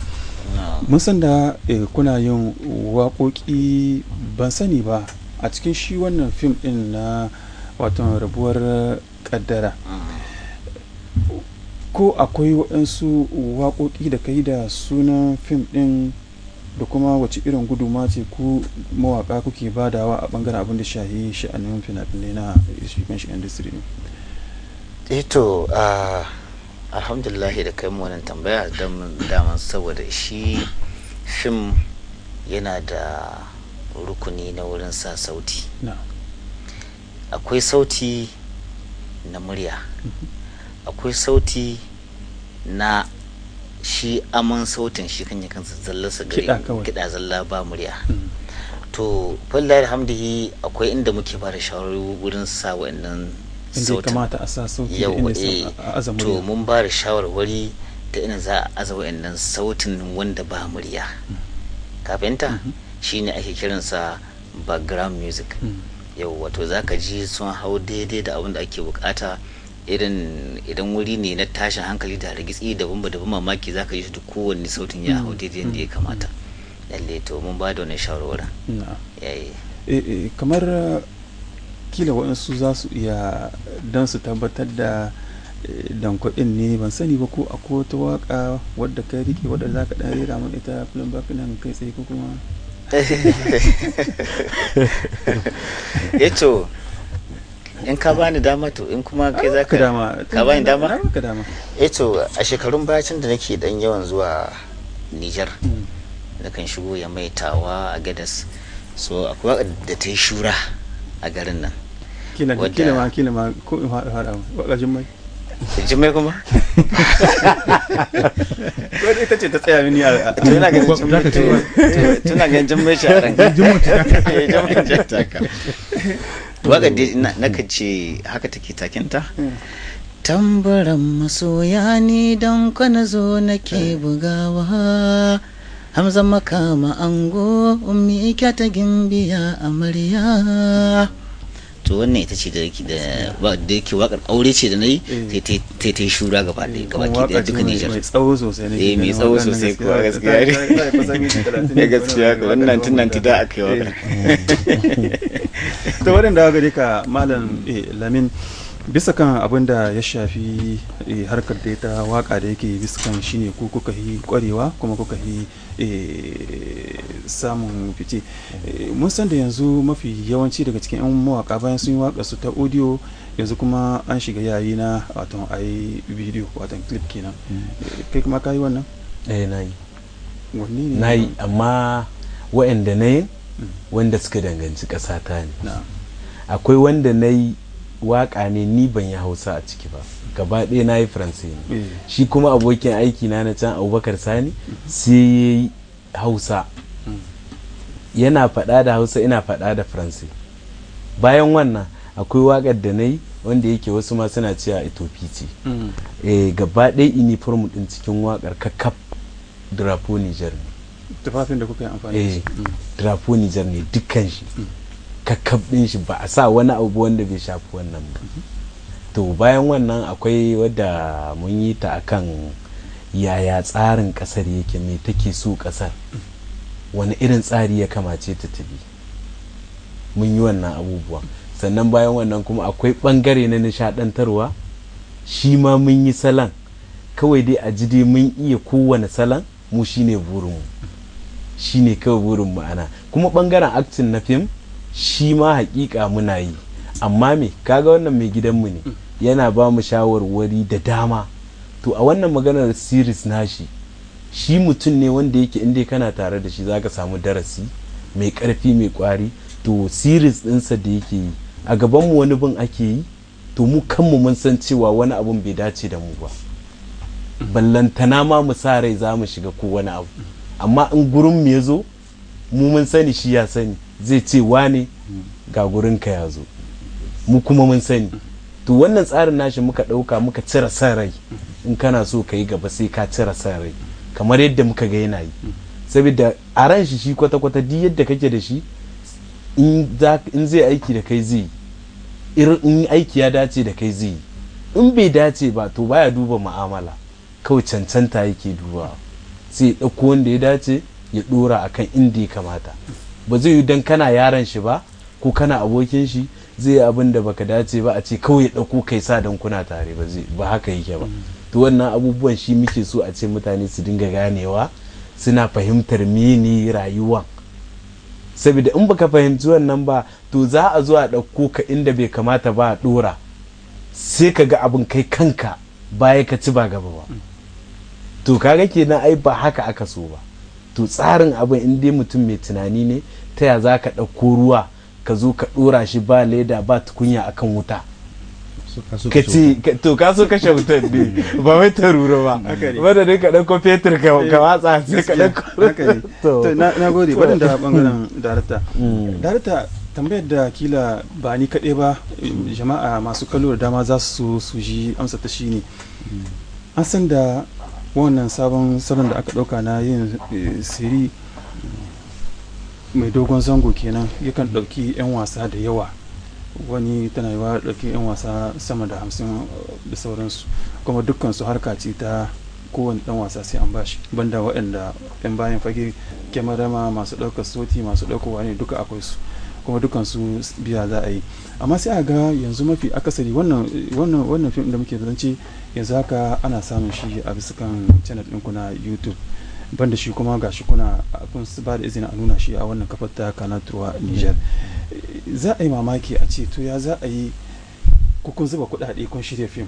Speaker 3: mun san da kuna yin waƙoƙi ban sani ba a cikin shi wannan fim din na wato rabuwar kaddara ko akwai waɗansu waƙoƙi da kai da sunan fim din da kuma wace irin guduma ce ku mawaƙa kuke badawa a bangaren abin da shahi sha'anin fina-finai na shi industry ne?
Speaker 5: to alhamdulillahi da kai mu wannan tambaya don daman saboda shi fim yana da rukuni na wurin sa sauti akwai sauti na murya akwai sauti na shi aman sautin shi kan yakan zallarsa gari kiɗa zalla ba murya to wallahi alhamdulillah akwai inda muke ba da shawarwari wurin sa wa'annan
Speaker 3: inda kamata a sa sauti
Speaker 5: to mun ba da shawarwari da ina za a aza wa'annan sautin wanda ba murya kafinta shine ake kiransa background music yau wato zaka ji sun hau daidai da abin da ake bukata idan wuri ne na tashin hankali da rigitsi da bamba da mamaki zaka ji duk kowanne sautin ya hau daidai yadda ya kamata lalle to mun ba da wannan shawarwarin
Speaker 3: kamar kila waɗansu za su iya don su tabbatar da dankwaɗin ne ban sani ba ko akwai wata waka wadda ka rike wadda za ka ɗan rera mun ita filin baki nan kai tsaye ko kuma
Speaker 5: to in ka bani dama to in kuma kai za ka
Speaker 3: dama
Speaker 5: ka bani dama
Speaker 3: ka dama
Speaker 5: to a shekarun bacin da nake dan yawan zuwa Niger nakan shigo ya maitawa a Gadas, so akwai da ta yi shura a garin nan
Speaker 3: kila ma ko in fara wakajin mai
Speaker 5: Jummai kuma?
Speaker 3: Wadda ita ce ta tsaya mini a
Speaker 5: tuna ganin Jummai shi a ranka. Jummai ta ka. Waka dai naka ce haka take takinta? Tambaran masoya ni don kwana zo nake bugawa. Hamza makama ango ummi ta gimbiya amarya. To wannan ita ce da yake wakar aure ce da na yi sai ta yi shura gaba ɗaya duka Nijar.
Speaker 3: Mai tsawo sosai ne.
Speaker 5: Mai tsawo sosai kuwa gaskiya ne. Gaskiya ka wannan tunan da aka yi wakar.
Speaker 3: To waɗanda gare ka Malam Lamin, bisa kan abin da ya shafi harkar da ta waka da yake bisa kan shine ko kuka yi kwarewa kuma kuka yi samun fice. Mun san da yanzu mafi yawanci daga cikin 'yan mawaka bayan sun yi waka su ta audio yanzu kuma an shiga yayi na wato a yi bidiyo wato clip kenan. Kai kuma ka yi wannan?
Speaker 7: Na yi. Wanne ne? Na yi, amma waɗanda na yi wanda suka danganci ƙasata ne. Akwai wanda na yi waka ne ni ban yi Hausa a ciki ba, gaba ɗaya na yi Faransa ne. Shi kuma abokin aiki na can Abubakar Sani sai ya yi Hausa, yana faɗa da Hausa ina faɗa da Faransa. Bayan wannan akwai wakar da na yi wanda yake wasu ma suna cewa Etopi ce. Gaba ɗaya uniform ɗin cikin wakar kakaf drapo Niger ne.
Speaker 3: Tufafin da kuka yi amfani da shi?
Speaker 7: Drapo Niger ne dukkan shi. Kakkab din shi ba a sa wani abu wanda bai shafi wannan ba. To bayan wannan akwai wadda mun yi ta akan yaya tsarin kasar yake, me take so kasar, wani irin tsari ya kamace ta tabi, mun yi wannan abubuwa. Sannan bayan wannan kuma akwai bangare na nishadantarwa, shi ma mun yi salon, kawai dai a ji dai mun iya kowane salon, mu shine burinmu, shine kawai burinmu ana. Kuma bangaren acting na fim shi ma hakika muna yi, amma me kaga wannan mai gidanmu ne yana ba mu shawarwari da dama. To a wannan maganar series nashi, shi mutum ne wanda yake inda kana tare da shi zaka samu darasi mai karfi mai kwari. To series ɗinsa da yake yi a gaban mu wani bin ake yi, to mu kanmu mun san cewa wani abun bai dace da mu ba, ballantana ma mu sa rai za mu shiga ko wani abu. Amma in gurin mu ya zo mu mun sani shi ya sani, zai ce wane ga gurinka ya zo, mu kuma mun sani. To wannan tsarin nashi muka ɗauka muka cire san rai, in kana so ka yi gaba sai ka cire san rai, kamar yadda muka ga yana yi. Saboda a ran shi kwata-kwata duk yadda kake da shi, in zai aiki da kai zai yi, in aiki ya dace da kai zai yi, in bai dace ba to baya duba mu'amala, kawai cancanta yake dubawa, sai ya ɗauko wanda ya dace ya ɗora akan inda ya kamata. Ba zai yi don kana yaran shi ba ko kana abokin shi zai yi abin da baka dace ba a ce kawai ya ɗauko kai sa don kuna tare, ba haka yake ba. To wannan abubuwan shi muke so a ce mutane su dinga ganewa, suna fahimtar mene rayuwa. Saboda in baka fahimci wannan ba to za a zo a ɗauko ka inda bai kamata ba a ɗora, sai ka ga abin kai kanka baya ka ci ba gaba ba. To kaga kenan ai ba haka aka so ba. To tsarin abin in dai mutum mai tunani ne, ta ya za ka ɗauko ruwa ka zo ka ɗora shi ba leda ba tukunya akan wuta, ka ce to ka so kashe wutar ne ba wai ta rura ba, wadda dai ka ɗauko fetur ka watsa sai ka ɗauko.
Speaker 3: To na gode. Waɗanda ɓangaren darakta tambayar da kila ba ni kaɗai ba, jama'a masu kallo da dama za su ji amsa ta shine, an san da wannan sabon salon da aka ɗauka na yin siri mai dogon zango kenan yakan ɗauki 'yan wasa da yawa, wani tana yiwa ɗauki 'yan wasa sama da 50 da sauransu, kuma dukkan su harka ce ta kowane ɗan wasa sai an bashi, banda waɗanda 'yan bayan fage kyamarama masu ɗaukar soti masu ɗaukar wani duka akwai su, kuma dukkan su biya za a yi. Amma sai a ga yanzu mafi akasari wannan fim da muke zance yanzu haka ana samun shi a bisa kan channel ɗinku na YouTube, banda shi kuma gashi kun ba da izini a nuna shi a wannan kafar ta Canal 3 Niger. Za a yi mamaki a ce to ya za a yi ku kun zuba kuɗaɗe kun shirya fim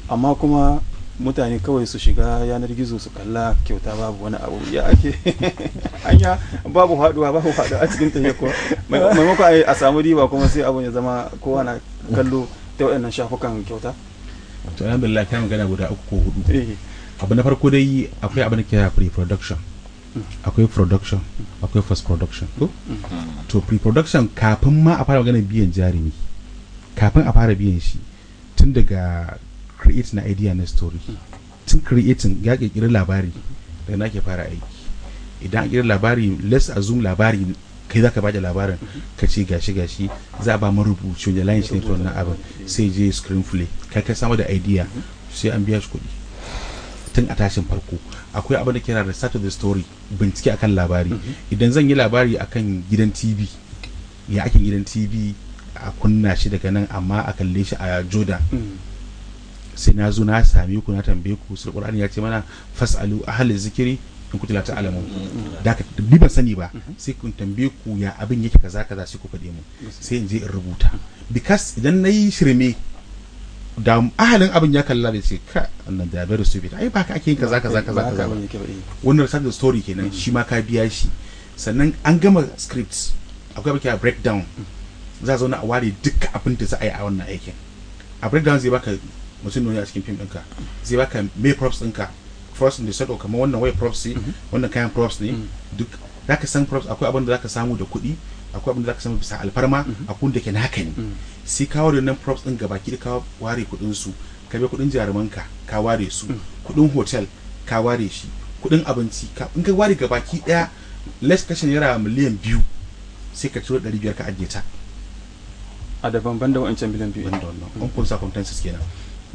Speaker 3: amma kuma mutane kawai su shiga yanar gizo su kalla kyauta babu wani abu ya ake hanya babu haduwa a cikin ta kuwa maimakon a samu riba kuma sai abun ya zama kowa na kallo ta waɗannan shafukan kyauta.
Speaker 4: To alhamdulillah kai magana guda 3 ko 4. Abu na farko dai akwai abin da ke pre-production, akwai production, akwai post production. To pre-production kafin ma a fara magana biyan jarumi, kafin a fara biyan shi tun daga create na idea na story, tun creating ya kirkiri labari daga na ke fara aiki. Idan a kirkiri labari, let's assume labari kai zaka bada labarin ka ce gashi za a ba marubuci wanda line shi ne to na abin sai je screenplay kai samu da idea sai an biya shi kuɗi tun a tashin farko. Akwai abin da kira da start of the story, bincike akan labari. Idan zan yi labari akan gidan TV, ya ake gidan TV a kunna shi daga nan amma a kalle shi a Jordan, sai na zo na same ku na tambaye ku, sai Qur'ani ya ce mana fasalu ahli zikiri in kuntum la ta'lamun. Da ka bi ban sani ba sai kun tambaye ku ya abin yake kaza sai ku faɗe mu, sai in je in rubuta. Because idan nayi shirme da ahalin abin ya kalla da ce ka annan da very stupid, ai ba ka ake yin kaza wannan research story kenan, shi ma ka biya shi. Sannan an gama script, akwai baki a breakdown, za a zauna a ware duka abin da za a yi a wannan aikin. A breakdown zai baka mutum ne a cikin film ɗinka, zai baka me props ɗinka, props in the set kamar wannan way props ne, wannan kayan props ne, duk zaka san props. Akwai abin da zaka samu da kuɗi, akwai abin da zaka samu bisa alfarma, akwai da ke naka ne. Sai ka ware nan props din gabaki da ka ware kuɗin su, ka biya kuɗin jarumanka ka ware su, kuɗin hotel ka ware shi, kuɗin abinci in ka ware gabaki daya less kashin naira miliyan 2 sai ka ciro 500 ka ajiye ta
Speaker 3: a daban banda wancan miliyan 2
Speaker 4: banda wannan on kun circumstances kenan.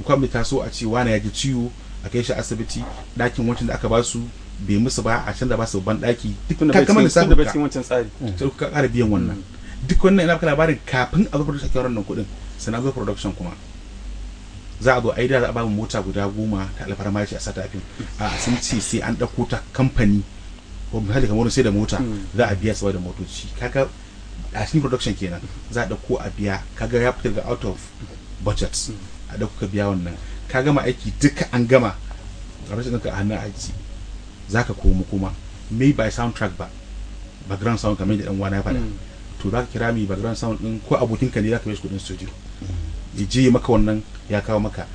Speaker 4: Kuma mai taso a ce wani ya ji ciwo a kai shi asibiti, dakin wancan da aka ba su bai musu ba, a canza ba su ban daki, duk ka kama lissafin ka
Speaker 3: cikin wancan tsari
Speaker 4: sai ka ƙara biyan wannan. Duk wannan ina baka labarin kafin a zo production kyauran nan kuɗin, sannan zo production kuma za a zo aida za a ba mu mota guda 10 ta alfarma ce a sata fim. A sun ce sai an ɗauko ta kamfani ko misali kamar sai da mota za a biya su da motoci. Kaga a cikin production kenan za a ɗauko a biya, kaga ya fita daga out of budget, a ɗauko ka biya wannan. Ka gama aiki duka an gama a rashin ɗinka a hannun aiki, za ka komo kuma maybe by soundtrack ba background sound kamar da ɗan wani ya faɗa, to za ka kira mai background sound ɗin ko abokinka ne za ka biya shi kuɗin studio ya je maka wannan, ya kawo maka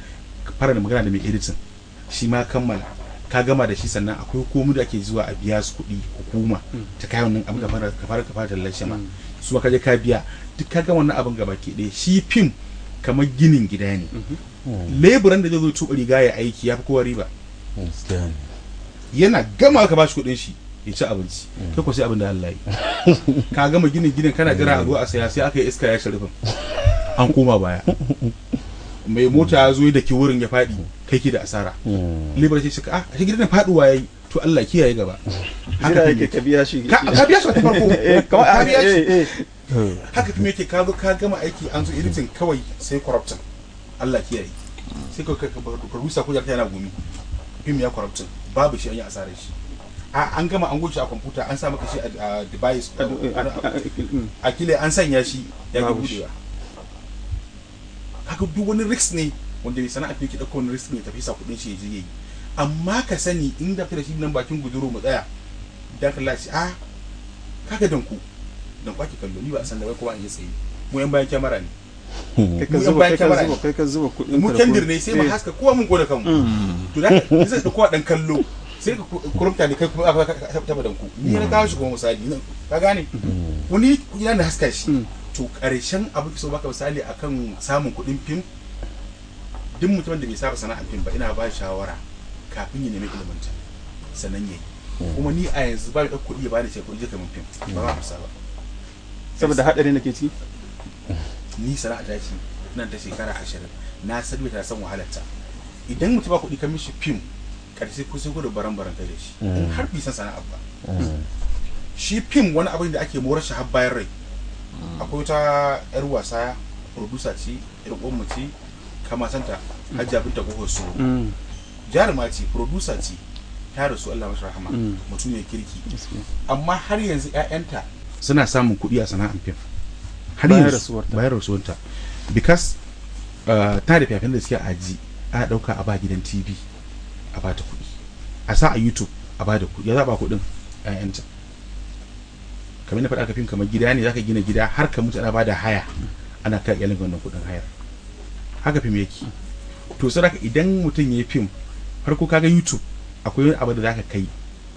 Speaker 4: fara da magana da mai editing, shi ma kammala ka gama da shi. Sannan akwai komai da ake zuwa a biya su kuɗi hukuma ta kayan wannan abin ka fara tallar shi ma su ma ka je ka biya duk ka gama wannan abin gaba ke ɗaya. Shi fim kamar ginin gida ne, leburan da zai zo tuɓa riga ya aiki ya fi kowa riba. Yana gama ka ba shi kuɗin shi ya ci abinci, kai ko sai abin da Allah yi. Ka gama ginin kana jira a zo a saya, sai aka yi iska ya sharifin an koma baya, mai mota ya zo da ki wurin ya faɗi, kai ki da asara. Libar ce a shi gidan faɗuwa yayi, to Allah kiyaye gaba.
Speaker 3: Haka yake ka biya shi
Speaker 4: ta farko ka biya shi. Haka kuma yake ka zo ka gama aiki an zo editing kawai sai corruption, Allah kiyaye. Sai ka rusa ko jarta yana gumi, fim ya corruption, babu shi an yi asarar shi. An gama an goce a kwamfuta, an sa maka shi a device a kile an sanya shi ya ga budewa. Haka duk wani risk ne wanda bai sana'a ke dauko wani risk ne tafi sa kudin shi ya je yayi. Amma ka sani in da fita shi nan bakin guduro mu tsaya da ka lashi kaga danku ake kallo, ni ba san da wai kowa an yi tsaye, mu yan bayan kyamara ne. Kai ka zuba kudin mu kendir ne sai mu haska kowa mun gode kanmu. To da zai da kowa dan kallo sai ka kurumta ne kai kuma aka taba danku, ni na kawo shi kuma misali ka gane wani yana da haska shi. To karshen abu so baka misali akan samun kuɗin fim, duk mutumin da bai saba sana'ar fim ba ina ba shawara kafin ya nemi ilimin ta sannan yayi. Kuma ni a yanzu ba da kuɗi ba da ce kuɗi zaka min fim ba ba musa ba,
Speaker 3: saboda hadari nake ci.
Speaker 4: Ni sana'a ta ce nan ta shekara 20 na sabi ta san wahalar ta. Idan mutum ba kuɗi ka mishi fim karshe ko sai gudu baran kai da shi in har bi san sana'a ba. Shi fim wani abin da ake morar shi har bayan rai. Akwai ta yar wasa producer ce irin ummu ce kama santa Hajja Binta Goho su jaruma ce producer ce ta rasu Allah masa rahama, mutum ne kirki, amma har yanzu ƴaƴanta suna samun kuɗi a sana'ar fim har yanzu bayan rasuwarta, because ta da fiyafin da suke aji ana ɗauka a ba gidan tv a ba ta kuɗi, a sa a youtube a ba da kuɗi, ya zaɓa kuɗin ƴaƴanta. kamar na faɗa ka fim kamar gida ne zaka gina gida har ka mutu ana ba da haya ana kai iyalin wannan kuɗin hayar, haka fim yake. to sadaka idan mutum ya yi fim farko kaga youtube akwai wani abu da zaka kai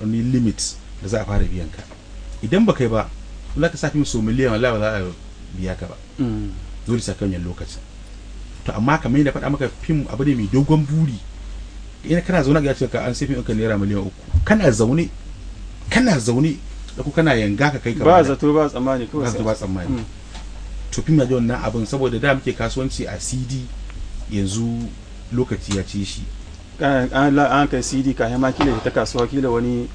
Speaker 4: wani limit da za a fara biyan ka, idan ba kai ba za ka sa fim so miliyan wallahi ba za a biya ka ba dole sa kan lokacin. to amma kamar yadda faɗa maka fim abu ne mai dogon buri, ina kana zaune ga cewa an sai fim ɗinka naira miliyan 3 kana zaune da ku kana yanga ka kai ka
Speaker 3: ba zato ba tsammani kawai
Speaker 4: ba zato ba tsammani. to fim ya ji wannan abin saboda da muke kasuwanci a CD yanzu lokaci ya ce shi
Speaker 3: an kai CD ka ma kila ta kasuwa kila wani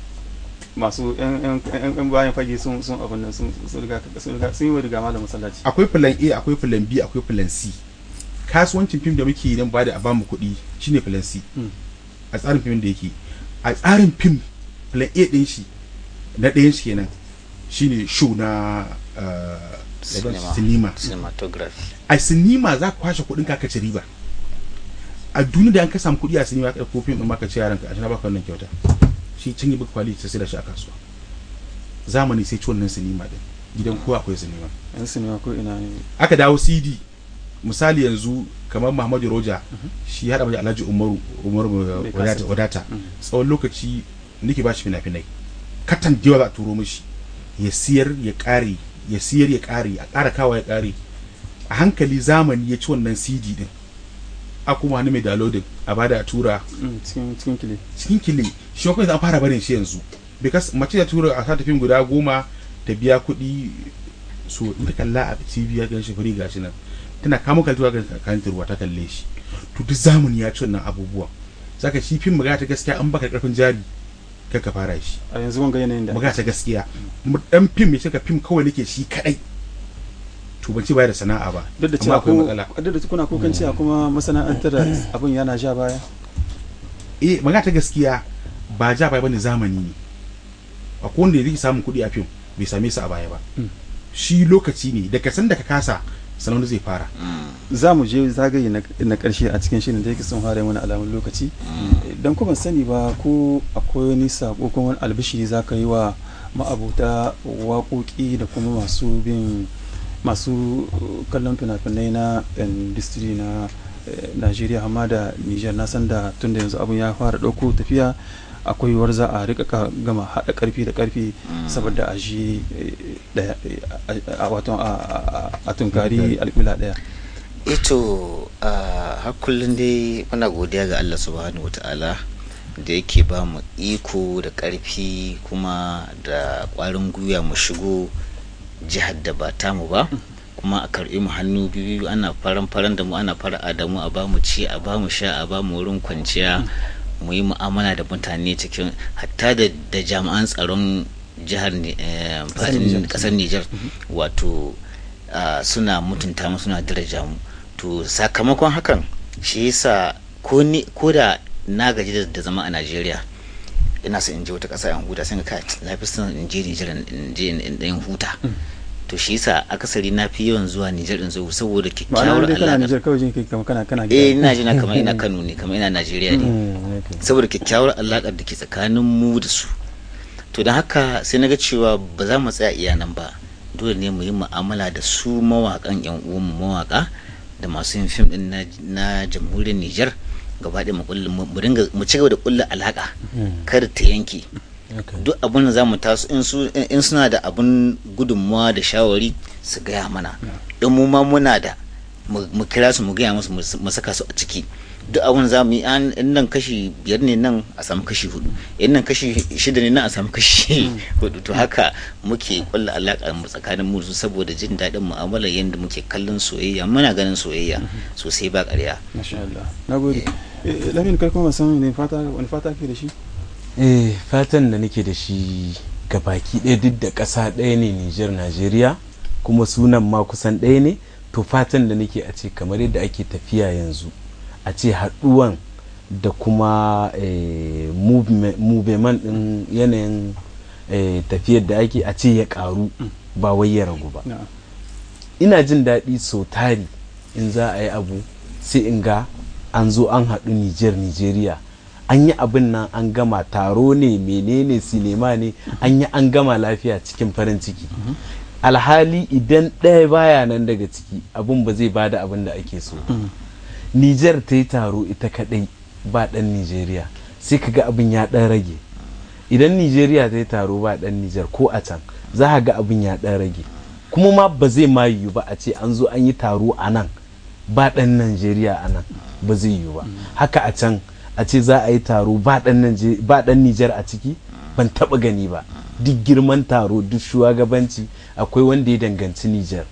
Speaker 3: masu yan bayan fage sun abin nan sun yi riga malam masallaci.
Speaker 4: akwai plan A akwai plan B akwai plan C. kasuwancin fim da muke nan ba da a bamu kuɗi shine plan C a tsarin fim da yake. a tsarin fim plan A din shi na ɗayan shi kenan shine show na
Speaker 5: cinematography.
Speaker 4: a sinima za ka kwashe kuɗin ka ci riba. a duniya da an ka samu kuɗi a sinima ka ɗauko fim ɗin maka ci yaranka a tana baka wannan kyauta. shi cin yi buk quality sai da shi a kasuwa. zamani sai ci wannan sinima din gidan kowa akwai sinima.
Speaker 3: yan sinima ko ina ne.
Speaker 4: aka dawo CD misali yanzu kamar Muhammadu Roja shi ya haɗa da Alhaji Umaru Wadata tsawon lokaci nake ba shi fina-finai katan jewa za a turo mishi ya siyar ya ƙare ya siyar ya ƙare a ƙara kawa ya ƙare. a hankali zamani ya ci wannan CD din a kuma wani mai downloading a bada a tura cikin kile shi kuma an fara barin shi yanzu because mace da tura a sa tafin guda 10 ta biya kuɗi so in ta kalla a TV ya ganshi fari gashi nan tana kamo kaltuwa ga kan turwa ta kalle shi. to duk zamani ya ci wannan abubuwa saka shi fim magana ta gaskiya an baka karfin jari kai ka fara shi
Speaker 3: a yanzu wanga yanayin da
Speaker 4: magana ta gaskiya dan fim ya cika fim kawai nake shi kadai to ban ci baya da sana'a ba
Speaker 3: duk da cewa duk da kuna kokan cewa kuma masana'antar abun yana ja baya.
Speaker 4: magana ta gaskiya ba ja baya bane zamani ne. akwai wanda yake samun kuɗi a fim bai same su a baya ba. shi lokaci ne daga san da ka kasa sanan zai fara.
Speaker 3: za mu je zagaye na karshe a cikin shirin da yake son fara mana alamun lokaci dan ku ban sani ba ko akwai wani sako ko wani albishiri za ka yi wa ma'abuta waƙoƙi da kuma masu kallon fina-finai na industry na Najeriya amma da Niger. na san da tunda yanzu abun ya fara ɗauko tafiya akwai yiwuwar za a rika gama haɗa ƙarfi da ƙarfi saboda a ji a tunkari alƙibla ɗaya.
Speaker 5: ito har kullum dai muna godiya ga Allah subhanahu wata'ala da yake ba mu iko da ƙarfi kuma da ƙwarin gwiwa mu shigo jihar da ba tamu ba kuma a karɓi mu hannu biyu ana faran da mu ana fara'a da mu a ba mu ci a ba mu sha a ba mu wurin kwanciya mu yi mu'amala da mutane cikin hatta da jami'an tsaron jihar kasar Nijar wato suna mutunta mu suna daraja mu. to sakamakon hakan shi yasa ko da na gaji da zama a Najeriya ina son in je wata ƙasa in huta sai ka lafi son in je Nijar in je in huta. to shi yasa akasari na fi yawan zuwa Nijar din saboda kyakkyawar alaƙa. ina ji na kamar ina Kano ne kamar ina Najeriya ne saboda kyakkyawar alaƙar da ke tsakanin mu da su. to don haka sai na ga cewa ba za mu tsaya iya nan ba dole ne mu yi mu'amala da su mawaƙan yan uwan mu mawaƙa da masu yin fim din na jamhuriyar Nijar gaba ɗaya mu ci gaba da ƙulla alaƙa kada ta yanke. duk abin da za mu taso in suna da abin gudunmuwa da shawari su gaya mana in mu ma muna da mu kira su mu gaya musu mu saka su a ciki. duk abin za mu yi in nan kashi 5 ne nan a samu kashi 4 in nan kashi 6 ne nan a samu kashi 4 to haka muke kulla alaƙa mu tsakanin mu saboda jin daɗin mu'amala yadda muke kallon soyayya muna ganin soyayya sosai ba ƙarya.
Speaker 3: Masha Allah nagode. Lamin kai kuma san wani fata ke da shi?
Speaker 7: fatan da nake da shi gabaki ɗaya duk da ƙasa ɗaya ne Nijar Najeriya kuma sunan ma kusan ɗaya ne. to fatan da nake a ce kamar yadda ake tafiya yanzu a ce haɗuwan da kuma movement ɗin yanayin tafiyar da ake a ce ya ƙaru ba wai ya ragu ba. ina jin daɗi sau tari in za a yi abu sai in ga an zo an haɗu Nigeria an yi abin nan an gama, taro ne menene sinema ne an yi an gama lafiya cikin farin ciki. Alhali idan ɗaya baya nan daga ciki abin ba zai bada abin da ake so. Niger ta yi taro ita kaɗai ba ɗan Nigeria sai kaga abin ya ɗan rage. Idan Nigeria ta yi taro ba ɗan Niger ko a can za ka ga abin ya ɗan rage. Kuma ma ba zai ma yiwu ba a ce an zo an yi taro a nan ba ɗan Nigeria a nan, ba zai yiwu ba. Haka a can a ce za a yi taro ba ɗan Niger a ciki, ban taɓa gani ba. Duk girman taro duk shugabanci akwai wanda ya danganci Niger,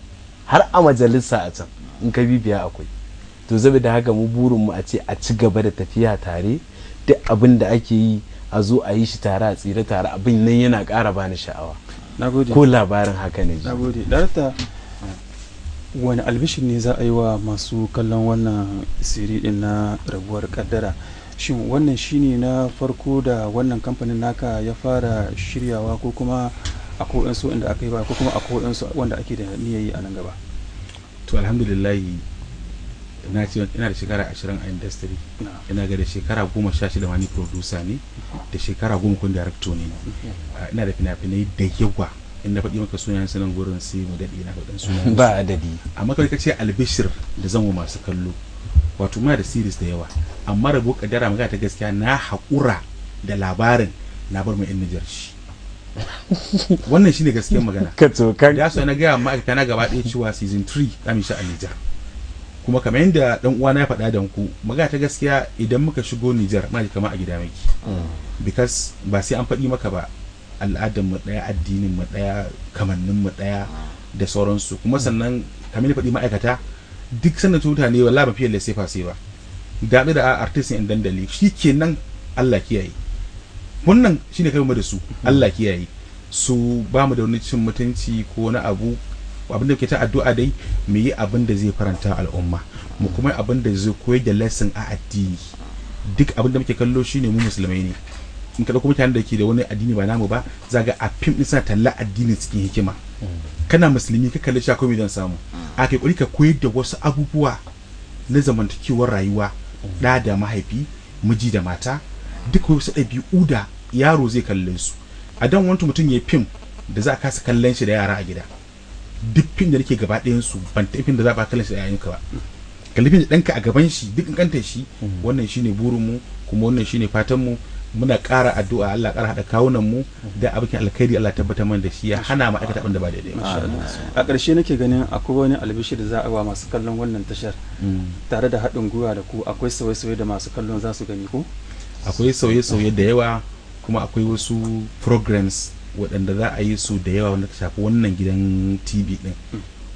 Speaker 7: har a majalisa a can in ka bibiya akwai. To saboda haka mu burinmu a ce a ci gaba da tafiya tare, duk abin da ake yi a zo a yi shi tare a tsira tare, abin nan yana ƙara bani sha'awa. Ko labarin haka ne.
Speaker 3: Nagode. Darata, wani albishir ne za a yi wa masu kallon wannan siri din na rabuwar kaddara? Shin wannan shine na farko da wannan kamfanin naka ya fara shiryawa, ko kuma akwai wasu inda aka yi ba, ko kuma akwai wasu wanda ake da niyyar yi a nan gaba?
Speaker 4: To alhamdulillah ina da shekara 20 a industry, ina ga da shekara 16 wani producer ne, da shekara 10 kun director ne. Ina da fina-finai da yawa, in na faɗi maka sunayen sanan gurin sai mu daɗe na faɗin sunayen
Speaker 7: ba adadi.
Speaker 4: Amma kai kace albishir da zan wa masu kallo, wato muna da series da yawa, amma rabo kaddara magana ta gaskiya na haƙura da labarin na bar mu in Niger shi. Wannan shine gaskiyar magana. Da so na ga ma'aikata na gaba ɗaya cewa season 3 za mu shi a Niger. Kuma kamar yadda dan uwa na faɗa da ku, magana ta gaskiya idan muka shigo Niger ma kamar a gida miki. Because ba sai an faɗi maka ba, al'adar mu ɗaya, addinin mu ɗaya, kamannin mu ɗaya da sauransu. Kuma sannan kamar ni faɗi ma'aikata duk sanin mutane wallahi ba fiye da sai fa sai ba. Daɗi da artist in dandali shikenan, Allah kiyaye. Wannan shine kai mu da su, Allah kiyaye. Su ba mu da wani cin mutunci ko wani abu. Abin da ke ta addu'a dai mu yi abin da zai faranta al'umma, mu kuma abin da zai koyar da lesson a addini. Duk abin da muke kallo shine mu musulmai ne. In ka dauko mutanen da ke da wani addini ba namu ba, zaga a fim din suna talla addinin cikin hikima. Kana musulmi ka kalli shi akwai me zan samu. A kai kuri ka koyar da wasu abubuwa na zamantakewar rayuwa, da da mahaifi, miji da mata, duk wasu ɗabi'u da yaro zai kalle su. A dan wani mutum ya yi fim da za a kasa kallon shi da yara a gida. Duk fim da nake gaba ɗayan su ban ta fim da za a kallon shi da yayanka ba. Kalli fim da ɗanka a gaban shi duk kantar shi, wannan shine burin mu, kuma wannan shine fatan mu. Muna ƙara addu'a Allah ƙara haɗa kawunan mu da abokin alkhairi Allah tabbatar mana da shi, ya hana mu aikata abin da ba daidai.
Speaker 3: A ƙarshe nake ganin akwai wani albishir da za a wa masu kallon wannan tashar tare da haɗin gwiwa da ku. Akwai sauye-sauye da masu kallon za su gani ko?
Speaker 4: Akwai sauye-sauye da yawa, kuma akwai wasu programs waɗanda za a yi su da yawa wanda ta shafi wannan gidan TV ɗin,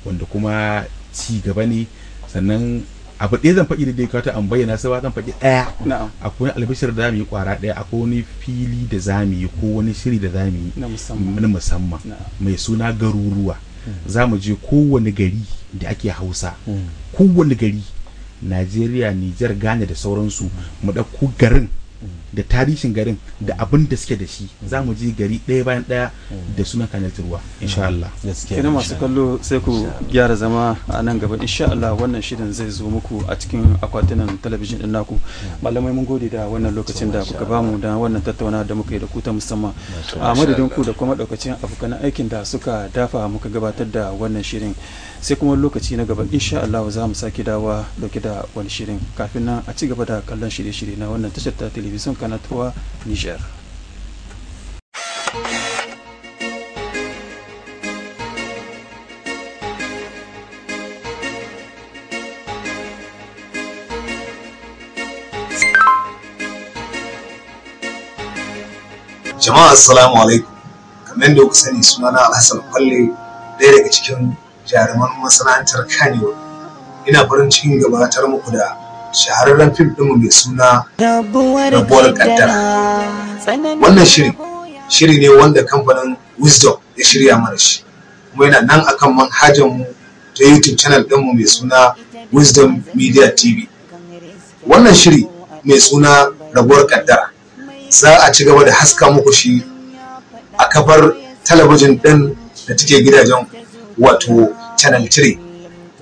Speaker 4: wanda kuma ci gaba ne. Sannan abu ɗaya zan faɗi da dai kawata an bayyana sai ba zan faɗi ɗaya. Akwai albishir da zamu yi kwara ɗaya, akwai wani fili da zamu yi ko wani shiri da zamu yi na musamman mai suna garuruwa. Za mu je kowane gari da ake Hausa, kowane gari, Najeriya, Nijar, Ghana da sauransu, mu ɗauko garin da tarihin garin da abin da suke da shi, za mu je gari ɗaya bayan ɗaya da sunan kanatarwa, insha Allah.
Speaker 3: Kina masu kallo sai ku gyara zama a nan gaba, insha Allah wannan shirin zai zo muku a cikin akwatunan talabijin din naku. Malamai mun gode da wannan lokacin da kuka bamu da wannan tattauna da muka yi da ku ta musamman. A madadin ku da kuma daukacin abokan aikin da suka dafa muka gabatar da wannan shirin, sai kuma lokaci na gaba insha Allah za mu sake dawa dauke da wani shirin. Kafin nan a ci gaba da kallon shirye-shirye na wannan tashar ta telebijin Canal 3 Niger.
Speaker 1: Jama'a assalamu alaikum. Kamar da kuka sani sunana Alhassan Kwalle, ɗaya daga cikin jaruman masana'antar Kanewa. Ina farin cikin gabatar muku da shahararren fim ɗinmu mai suna Rabuwar Kaddara. Wannan shiri ne wanda kamfanin Wisdom ya shirya mana shi, kuma yana nan akan manhajanmu ta YouTube channel ɗinmu mai suna Wisdom Media TV. Wannan shiri mai suna Rabuwar Kaddara za a ci gaba da haska muku shi a kafar talabijin ɗin da take gidajen wato channel 3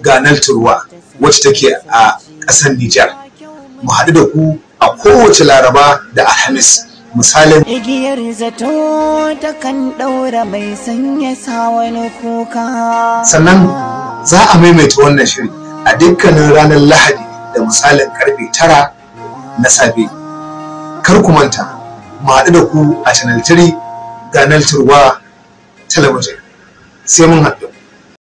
Speaker 1: Ganal Turwa, wacce take a ƙasar Nijar. Mu haɗu da ku a kowace Laraba da Alhamis misalin
Speaker 2: igiyar zato ta kan ɗaura mai sanya sa wani kuka.
Speaker 1: Sannan za a maimaita wannan shiri a dukkanin ranar Lahadi da misalin karfe 9 na safe. Kar ku manta, mu haɗu da ku a Channel 3 Ganal Turwa Talabijin. Sai mun haɗu.